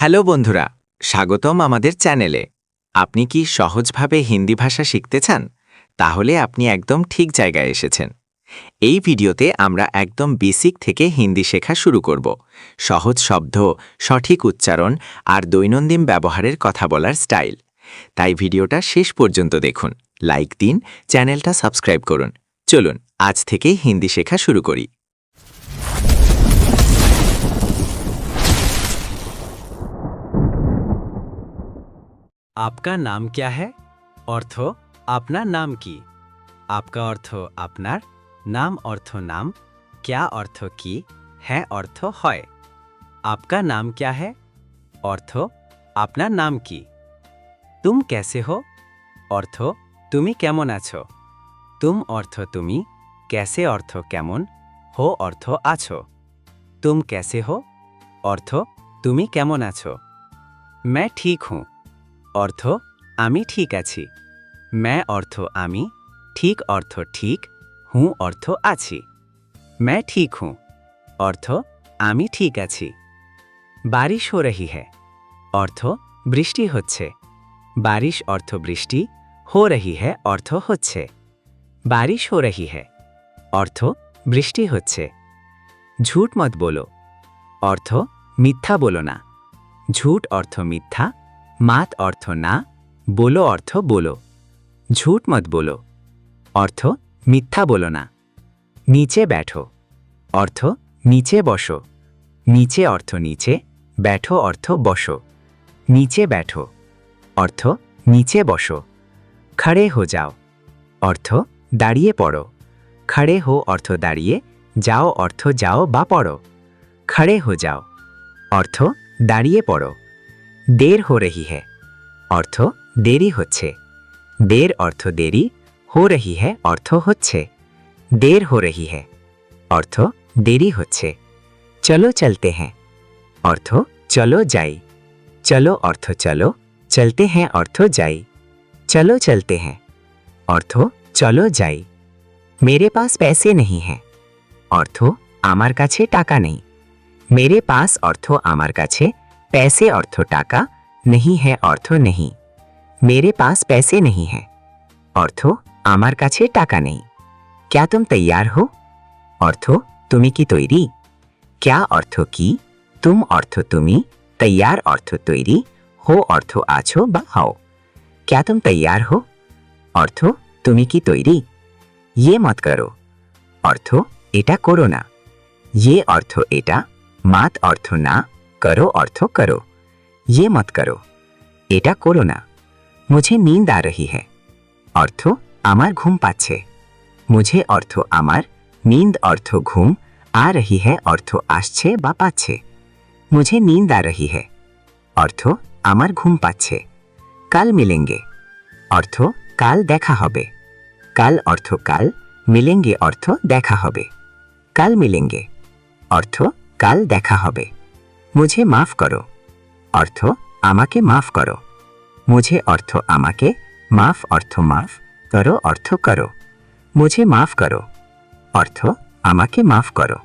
Hello বন্ধুরা, স্বাগতম আমাদের চ্যানেলে। আপনি কি সহজভাবে হিন্দি ভাষা শিখতে চান? তাহলে আপনি একদম ঠিক জায়গায় এসেছেন। এই ভিডিওতে আমরা একদম বেসিক থেকে হিন্দি শেখা শুরু করব। সহজ শব্দ, সঠিক উচ্চারণ আর দৈনন্দিন ব্যবহারের কথা বলার স্টাইল। তাই ভিডিওটা শেষ পর্যন্ত দেখুন, লাইক দিন, চ্যানেলটা সাবস্ক্রাইব করুন। চলুন আজ থেকে হিন্দি শেখা শুরু করি। आपका नाम क्या है? অর্থ আপনার নাম কি? आपका অর্থ আপনার, নাম অর্থ নাম, क्या অর্থ কি, হ্যাঁ অর্থ হয়। आपका नाम क्या है? অর্থ আপনার নাম কি? तुम कैसे हो? অর্থ তুমি কেমন আছো? तुम অর্থ তুমি, कैसे অর্থ কেমন, हो অর্থ আছো। तुम कैसे हो? অর্থ তুমি কেমন আছো? मैं ठीक हूँ। অর্থ আমি ঠিক আছি। मैं অর্থ আমি, ঠিক অর্থ ঠিক, হুঁ অর্থ আছি। मैं ठीक हूँ অর্থ আমি ঠিক আছি। बारिश हो रही है অর্থ বৃষ্টি হচ্ছে। बारिश অর্থ বৃষ্টি, हो रही है অর্থ হচ্ছে। बारिश हो रही है অর্থ বৃষ্টি হচ্ছে। झूठ मत बोलो অর্থ মিথ্যা বলো না। झूठ অর্থ মিথ্যা, মাত অর্থ না, বলো অর্থ বলো। ঝুট মত বলো অর্থ মিথ্যা বলো না। নিচে ব্যাঠো অর্থ নিচে বসো। নিচে অর্থ নিচে, ব্যাঠো অর্থ বসো। নিচে ব্যাঠো অর্থ নিচে বসো। খড়ে হো যাও অর্থ দাঁড়িয়ে পড়ো। খড়ে হো অর্থ দাঁড়িয়ে, যাও অর্থ যাও বা পড়ো। খড়ে হো যাও অর্থ দাঁড়িয়ে পড়ো। দের হো রহি হ্যায় অর্থ দেরি হচ্ছে। দের অর্থ দেরি, হো রহি হ্যায় অর্থ হচ্ছে। দের হো রহি হ্যায় অর্থ দেরি হচ্ছে। চলো চলতে হ্যাঁ অর্থ চলো যাই। চলো অর্থ চলো, চলতে হ্যাঁ অর্থ যাই। চলো চলতে হ্যাঁ অর্থ চলো যাই। মেরে পাস पैसे नहीं है অর্থ আমার কাছে টাকা নেই। মেরে পাস অর্থ আমার কাছে, पैसे অর্থ টাকা, नहीं है অর্থ নেই। मेरे पास पैसे नहीं है অর্থ আমার কাছে টাকা নেই। क्या तुम तैयार हो অর্থ তুমি কি তৈরি। क्या অর্থ কি, तुम অর্থ তুমি, तैयार অর্থ তৈরি, हो অর্থ আছো বা হও। क्या तुम तैयार हो অর্থ তুমি কি তৈরি। ये मत करो অর্থ এটা করো না। ये অর্থ এটা, মাত অর্থ না, করো অর্থ করো। ये मत करो এটা করো না। मुझे नींद आ रही है অর্থ আমার ঘুম পাচ্ছে। मुझे অর্থ আমার, नींद অর্থ ঘুম, आ रही है অর্থ আসছে বা পাচ্ছে। मुझे नींद आ रही है অর্থ আমার ঘুম পাচ্ছে। কাল মিলেঙ্গে অর্থ কাল দেখা হবে। কাল অর্থ কাল, মিলেঙ্গে অর্থ দেখা হবে। কাল মিলেঙ্গে অর্থ কাল দেখা হবে। মুঝে মাফ করো অর্থ আমাকে মাফ করো। মুঝে অর্থ আমাকে, মাফ অর্থ মাফ, করো অর্থ করো। মুঝে মাফ করো অর্থ আমাকে মাফ করো।